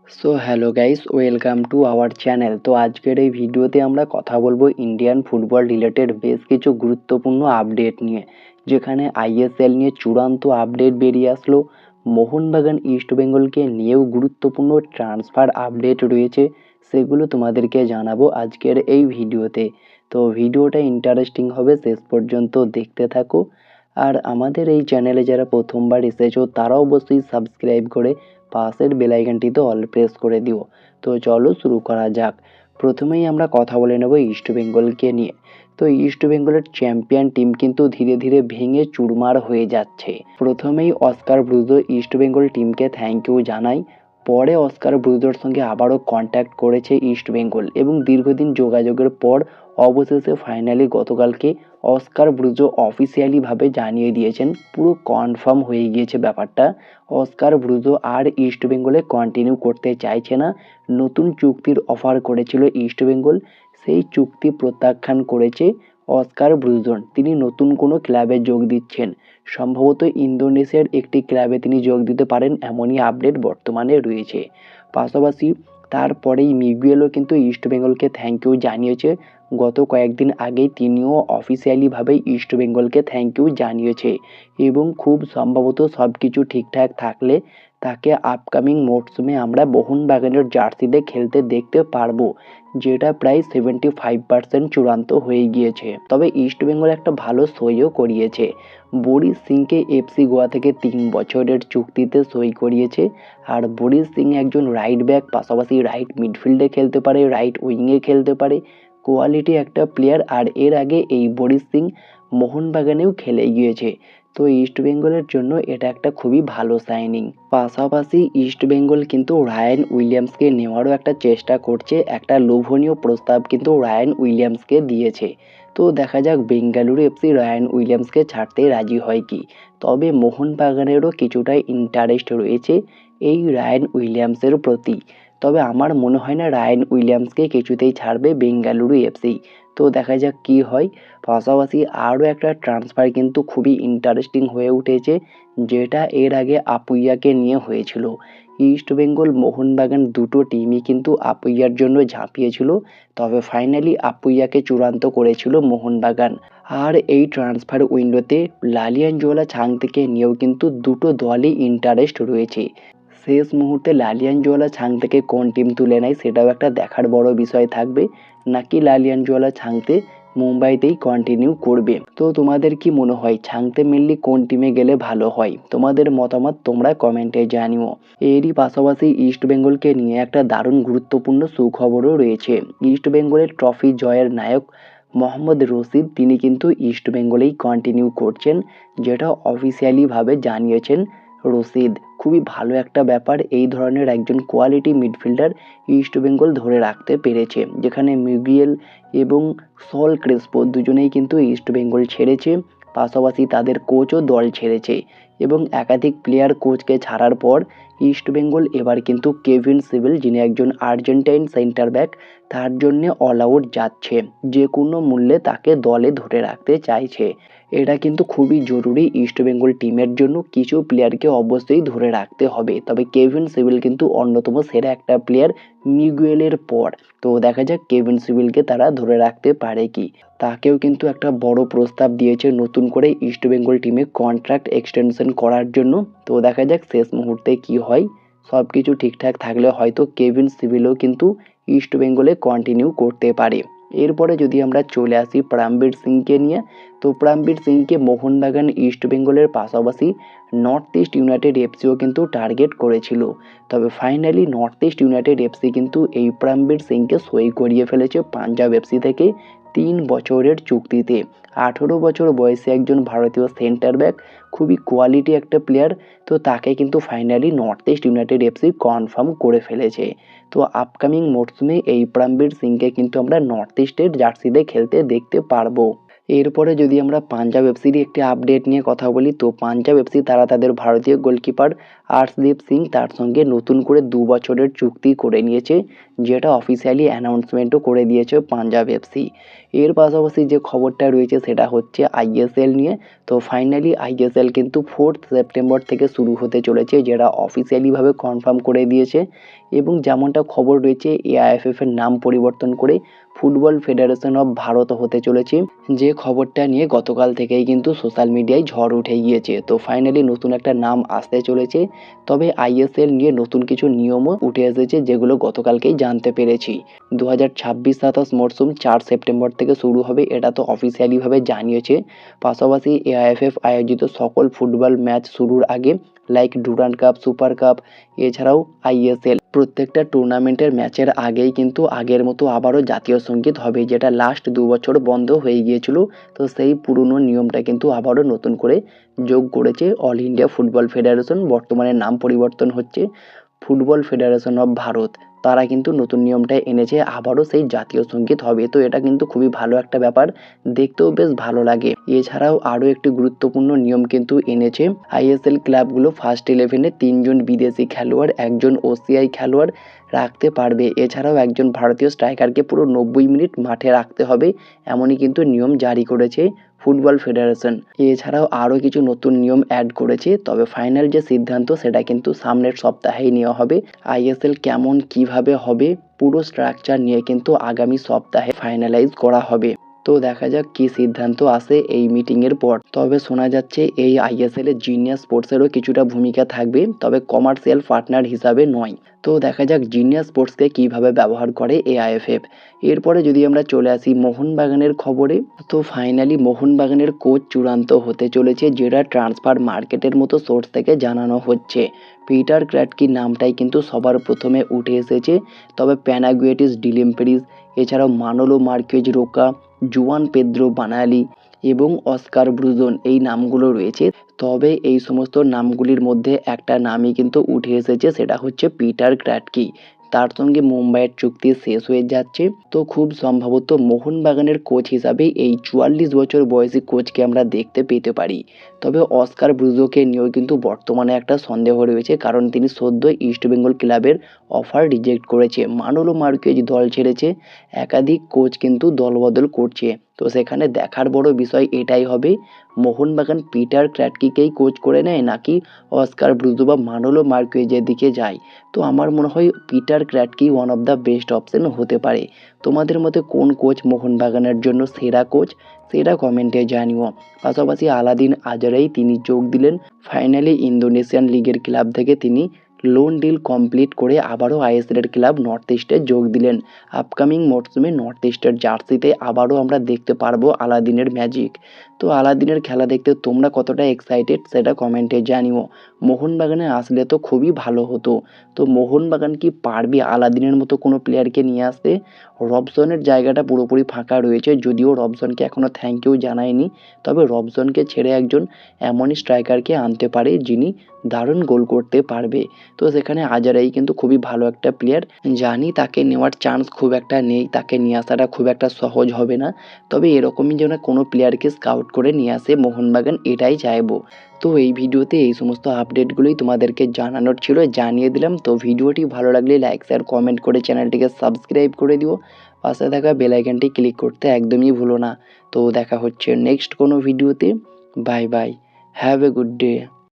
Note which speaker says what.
Speaker 1: So hello guys, welcome to our channel. তো আজকের এই ভিডিওতে আমরা কথা বলবো ইন্ডিয়ান ফুটবল রিলেটেড বেশ কিছু গুরুত্বপূর্ণ আপডেট নিয়ে, যেখানে আইএসএল নিয়ে চূড়ান্ত আপডেট বেরিয়ে আসলো। মোহনবাগান ইস্ট বেঙ্গলকে নিয়েও গুরুত্বপূর্ণ ট্রান্সফার আপডেট রয়েছে, সেগুলো তোমাদেরকে জানাবো আজকের এই ভিডিওতে। তো ভিডিওটা ইন্টারেস্টিং হবে, শেষ পর্যন্ত দেখতে থাকো। আর আমাদের এই চ্যানেলে যারা প্রথমবার এসেছো তারা অবশ্যই সাবস্ক্রাইব করে পাশের বেল আইকনটিতে অল প্রেস করে দিও। তো চলো শুরু করা যাক। প্রথমেই আমরা কথা বলে নেব ইস্ট বেঙ্গলকে নিয়ে। তো ইস্ট বেঙ্গলের চ্যাম্পিয়ন টিম কিন্তু ধীরে ধীরে ভেঙে চুরমার হয়ে যাচ্ছে। প্রথমেই অস্কার ব্রুজো ইস্ট বেঙ্গল টিমকে থ্যাংক ইউ জানাই। পরে অস্কার ব্রুজোর সঙ্গে আবারও কন্ট্যাক্ট করেছে ইস্ট বেঙ্গল এবং দীর্ঘদিন যোগাযোগের পর অবশেষে ফাইনালি গতকালকে অস্কার ব্রুজো অফিসিয়ালিভাবে জানিয়ে দিয়েছেন, পুরো কনফার্ম হয়ে গিয়েছে ব্যাপারটা। অস্কার ব্রুজো আর ইস্ট বেঙ্গলে কন্টিনিউ করতে চাইছে না। নতুন চুক্তির অফার করেছিল ইস্ট বেঙ্গল, সেই চুক্তি প্রত্যাখ্যান করেছে অস্কার ব্রুজন। তিনি নতুন কোনো ক্লাবে যোগ দিচ্ছেন, সম্ভবত ইন্দোনেশিয়ার একটি ক্লাবে তিনি যোগ দিতে পারেন, এমনই আপডেট বর্তমানে রয়েছে। পাশাপাশি তারপরেই মিগুয়েলও কিন্তু ইস্ট বেঙ্গলকে থ্যাংক ইউ জানিয়েছে। গত কয়েকদিন আগেই তিনিও অফিসিয়ালিভাবে ইস্ট বেঙ্গলকে থ্যাংক ইউ জানিয়েছে এবং খুব সম্ভবত সব কিছু ঠিকঠাক থাকলে তাকে আপকামিং মরশুমে আমরা মোহনবাগানের জার্সিতে খেলতে দেখতে পারবো, যেটা প্রায় 75% চূড়ান্ত হয়ে গিয়েছে। তবে ইস্ট বেঙ্গল একটা ভালো সইও করিয়েছে। বরিস সিংকে এফসি গোয়া থেকে 3 বছরের চুক্তিতে সই করিয়েছে। আর বরিস সিং একজন রাইট ব্যাক, পাশাপাশি রাইট মিডফিল্ডে খেলতে পারে, রাইট উইংয়ে খেলতে পারে, কোয়ালিটি একটা প্লেয়ার। আর এর আগে এই বরিস সিং মোহনবাগানেও খেলে গিয়েছে। তো ইস্ট বেঙ্গলের জন্য এটা একটা খুবই ভালো সাইনিং। পাশাপাশি ইস্ট বেঙ্গল কিন্তু রায়ান উইলিয়ামসকে নেওয়ারও একটা চেষ্টা করছে। একটা লোভনীয় প্রস্তাব কিন্তু রায়ান উইলিয়ামসকে দিয়েছে। তো দেখা যাক বেঙ্গালুরু এফসি রায়ান উইলিয়ামসকে ছাড়তে রাজি হয় কি। তবে মোহনবাগানেরও কিছুটা ইন্টারেস্ট রয়েছে এই রায়ান উইলিয়ামসের প্রতি। তবে আমার মনে হয় না রায়ান উইলিয়ামসকে কিছুতেই ছাড়বে বেঙ্গালুরু এফসি। তো দেখা যাক কি হয়। পাশাপাশি আরও একটা ট্রান্সফার কিন্তু খুবই ইন্টারেস্টিং হয়ে উঠেছে, যেটা এর আগে আপুইয়াকে নিয়ে হয়েছিল। ইস্ট বেঙ্গল মোহনবাগান দুটো টিমই কিন্তু আপুইয়ার জন্য ঝাঁপিয়েছিল, তবে ফাইনালি আপুইয়াকে চূড়ান্ত করেছিল মোহনবাগান। আর এই ট্রান্সফার উইন্ডোতে লালিয়ানজোলা ছাংতেকে নিয়েও কিন্তু দুটো দলই ইন্টারেস্ট রয়েছে। শেষ মুহূর্তে লালিয়ানজোলা ছাং থেকে কোন টিম তুলে নেয় সেটাও একটা দেখার বড় বিষয় থাকবে, নাকি লালিয়ানজোলা ছাংতে মুম্বাইতেই কন্টিনিউ করবে। তো তোমাদের কি মনে হয় ছাংতে মেনলি কোন টিমে গেলে ভালো হয়? তোমাদের মতামত তোমরা কমেন্টে জানিও। এরই পাশাপাশি ইস্ট বেঙ্গলকে নিয়ে একটা দারুণ গুরুত্বপূর্ণ সুখবরও রয়েছে। ইস্ট বেঙ্গলের ট্রফি জয়ের নায়ক মোহাম্মদ রশিদ, তিনি কিন্তু ইস্ট বেঙ্গলেই কন্টিনিউ করছেন, যেটা অফিসিয়ালিভাবে জানিয়েছেন রশিদ। খুবই ভালো একটা ব্যাপার, এই ধরনের একজন কোয়ালিটি মিডফিল্ডার ইস্ট বেঙ্গল ধরে রাখতে পেরেছে, যেখানে মিগুয়েল এবং সল ক্রেসপো দুজনেই কিন্তু ইস্ট বেঙ্গল ছেড়েছে। পাশাপাশি তাদের কোচও দল ছেড়েছে এবং একাধিক প্লেয়ার কোচকে ছাড়ার পর ইস্ট বেঙ্গল এবার কিন্তু কেভিন সিভিল, যিনি একজন আর্জেন্টাইন সেন্টার ব্যাক, তার জন্যে অল আউট যাচ্ছে, যে কোনো মূল্যে তাকে দলে ধরে রাখতে চাইছে। এটা কিন্তু খুবই জরুরি ইস্ট বেঙ্গল টিমের জন্য, কিছু প্লেয়ারকে অবশ্যই ধরে রাখতে হবে। তবে কেভিন সিভিল কিন্তু অন্যতম সেরা একটা প্লেয়ার মিগুয়েলের পর। তো দেখা যাক কেভিন সিভিলকে তারা ধরে রাখতে পারে কি। তাকেও কিন্তু একটা বড় প্রস্তাব দিয়েছে নতুন করে ইস্ট বেঙ্গল টিমে কন্ট্রাক্ট এক্সটেনশন করার জন্য। তো দেখা যাক শেষ মুহূর্তে কি হয়। সব কিছু ঠিকঠাক থাকলে হয়তো কেভিন সিভিলও কিন্তু ইস্ট বেঙ্গলে কন্টিনিউ করতে পারে। এরপরে যদি আমরা চলে আসি প্রাণবীর সিংকে নিয়ে, তো প্রাণবীর সিংকে মোহনবাগান ইস্ট বেঙ্গলের পাশাপাশি নর্থ ইস্ট ইউনাইটেড এফসিও কিন্তু টার্গেট করেছিল। তবে finally north east United FC কিন্তু এই প্রাণবীর সিংকে সই করিয়ে ফেলেছে পাঞ্জাব এফসি থেকে 3 বছরের চুক্তিতে। 18 বছর বয়সে একজন ভারতীয় সেন্টার ব্যাক, খুবই কোয়ালিটি একটা প্লেয়ার। তো তাকে কিন্তু finally north east United FC confirm করে ফেলেছে। তো আপকামিং মরশুমে এই প্রাণবীর সিংকে কিন্তু আমরা নর্থ ইস্টের জার্সিতে খেলতে দেখতে পারবো। এরপরে যদি আমরা পাঞ্জাব এফসির একটি আপডেট নিয়ে কথা বলি, তো পাঞ্জাব এফসি তারা তাদের ভারতীয় গোলকিপার আর্শদীপ সিং তার সঙ্গে নতুন করে 2 বছরের চুক্তি করে নিয়েছে, যেটা অফিসিয়ালি অ্যানাউন্সমেন্টও করে দিয়েছে পাঞ্জাব এফসি। এর পাশাপাশি যে খবরটা রয়েছে সেটা হচ্ছে আইএসএল নিয়ে। তো ফাইনালি আইএসএল কিন্তু 4th সেপ্টেম্বর থেকে শুরু হতে চলেছে, যেটা অফিসিয়ালিভাবে কনফার্ম করে দিয়েছে। এবং যেমনটা খবর রয়েছে, এআইএফএফ এর নাম পরিবর্তন করে ফুটবল ফেডারেশন অফ ভারত হতে চলেছে, যে খবরটা নিয়ে গতকাল থেকেই কিন্তু সোশ্যাল মিডিয়ায় ঝড় উঠে গিয়েছে। তো ফাইনালি নতুন একটা নাম আসতে চলেছে। তবে আইএসএল নিয়ে নতুন কিছু নিয়মও উঠে এসেছে, যেগুলো গতকালকেই জানতে পেরেছি। 2026-27 মরশুম 4 সেপ্টেম্বর থেকে শুরু হবে, এটা তো অফিসিয়ালিভাবে জানিয়েছে। পাশাপাশি এআইএফএফ আয়োজিত সকল ফুটবল ম্যাচ শুরুর আগে, like Durand cup, super cup, এছাড়াও আইএসএল, প্রত্যেকটা টুর্নামেন্টের ম্যাচের আগেই কিন্তু আগের মতো আবারও জাতীয় সঙ্গীত হবে, যেটা লাস্ট 2 বছর বন্ধ হয়ে গিয়েছিল। তো সেই পুরনো নিয়মটা কিন্তু আবারও নতুন করে যোগ করেছে অল ইন্ডিয়া ফুটবল ফেডারেশন, বর্তমানে নাম পরিবর্তন হচ্ছে ফুটবল ফেডারেশন অফ ভারত। তারা কিন্তু নতুন নিয়মটা এনেছে, আবারও সেই জাতীয় সঙ্গীত হবে। তো এটা কিন্তু খুবই ভালো একটা ব্যাপার, দেখতেও বেশ ভালো লাগে। এছাড়াও আরও একটি গুরুত্বপূর্ণ নিয়ম কিন্তু এনেছে আইএসএল ক্লাবগুলো, ফার্স্ট 11-এ 3 জন বিদেশি খেলোয়াড়, 1 জন ওসিআই খেলোয়াড় রাখতে পারবে। এছাড়াও একজন ভারতীয় স্ট্রাইকারকে পুরো 90 মিনিট মাঠে রাখতে হবে, এমনই কিন্তু নিয়ম জারি করেছে ফুটবল ফেডারেশন। এছাড়াও আরও কিছু নতুন নিয়ম অ্যাড করেছে, তবে ফাইনাল যে সিদ্ধান্ত সেটা কিন্তু সামনের সপ্তাহেই নেওয়া হবে। আইএসএল কেমন কিভাবে হবে পুরো স্ট্রাকচার নিয়ে কিন্তু আগামী সপ্তাহে ফাইনালাইজ করা হবে। তো দেখা যাক কি সিদ্ধান্ত আসে এই মিটিংয়ের পর। তবে শোনা যাচ্ছে এই আইএসএল এর জিনিয়াস স্পোর্টসেরও কিছুটা ভূমিকা থাকবে, তবে কমার্শিয়াল পার্টনার হিসাবে নয়। তো দেখা যাক জিনিয়াস স্পোর্টসকে কিভাবে ব্যবহার করে এআইএফএফ। এরপরে যদি আমরা চলে আসি মোহনবাগানের খবরে, তো ফাইনালি মোহনবাগানের কোচ চূড়ান্ত হতে চলেছে, যেটা ট্রান্সফার মার্কেটের মতো সোর্স থেকে জানানো হচ্ছে। পিটার ক্র্যাটকির নামটাই কিন্তু সবার প্রথমে উঠে এসেছে, তবে প্যানাগুয়েটিস ডিলেম্পেরিস, এছাড়াও Manolo Marquez Roca, Juan Pedro Benali এবং অস্কার ব্রুজন, এই নামগুলো রয়েছে। তবে এই সমস্ত নামগুলির মধ্যে একটা নামই কিন্তু উঠে এসেছে, সেটা হচ্ছে পিটার ক্র্যাটকি। তার সঙ্গে মুম্বাইয়ের চুক্তি শেষ হয়ে যাচ্ছে। তো খুব সম্ভবত মোহনবাগানের কোচ হিসাবে এই 44 বছর বয়সী কোচকে আমরা দেখতে পেতে পারি। তবে অস্কার ব্রুজোকে নিয়েও কিন্তু বর্তমানে একটা সন্দেহ রয়েছে, কারণ তিনি সদ্য ইস্টবেঙ্গল ক্লাবের অফার রিজেক্ট করেছে। মানোলো মার্কেজ দল ছেড়েছে, একাধিক কোচ কিন্তু দলবদল করছে। তো সেখানে দেখার বড় বিষয় এটাই হবে, মোহনবাগান পিটার ক্র্যাটকিকেই কোচ করে নেয় নাকি অস্কার ব্রুজো বা মানোলো মার্কেজের দিকে যায়। তো আমার মনে হয় Peter Kratky one of the best option হতে পারে। তোমাদের মতে কোন কোচ মোহনবাগানের জন্য সেরা কোচ, সেটা কমেন্টে জানিও। পাশাপাশি আলাদিন আজরাই তিনি যোগ দিলেন ফাইনালি ইন্দোনেশিয়ান লিগের ক্লাব থেকে, তিনি লোন ডিল কমপ্লিট করে আবারও আইএসএলের ক্লাব নর্থ ইস্টে যোগ দিলেন। আপকামিং মরশুমে নর্থ ইস্টের জার্সিতে আবারও আমরা দেখতে পারবো আলাদিনের ম্যাজিক। তো আলাদিনের খেলা দেখতে তোমরা কতটা এক্সাইটেড সেটা কমেন্টে জানিও। মোহনবাগানে আসলে তো খুবই ভালো হতো। তো মোহনবাগান কি পারবে আলাদিনের মতো কোনো প্লেয়ারকে নিয়ে আসতে? রবসনের জায়গাটা পুরোপুরি ফাঁকা রয়েছে, যদিও রবসনকে এখনও থ্যাংক ইউ জানায়নি। তবে রবসনকে ছেড়ে একজন এমনই স্ট্রাইকারকে আনতে পারে যিনি দারুণ গোল করতে পারবে। তো সেখানে আজারাই কিন্তু খুবই ভালো একটা প্লেয়ার, জানি তাকে নেওয়ার চান্স খুব একটা নেই, তাকে নিয়ে আসাটা খুব একটা সহজ হবে না। তবে এরকমই যেন কোনো প্লেয়ারকে স্কাউট করে নিয়ে আসে মোহনবাগান, এটাই চাইবো। তো এই ভিডিওতে এই সমস্ত আপডেটগুলোই তোমাদেরকে জানানোর ছিল, জানিয়ে দিলাম। তো ভিডিওটি ভালো লাগলে লাইক শেয়ার কমেন্ট করে চ্যানেলটিকে সাবস্ক্রাইব করে দিও, পাশে থাকা বেল আইকনটি ক্লিক করতে একদমই ভুলো না। তো দেখা হচ্ছে নেক্সট কোনো ভিডিওতে। Bye bye, have a good day.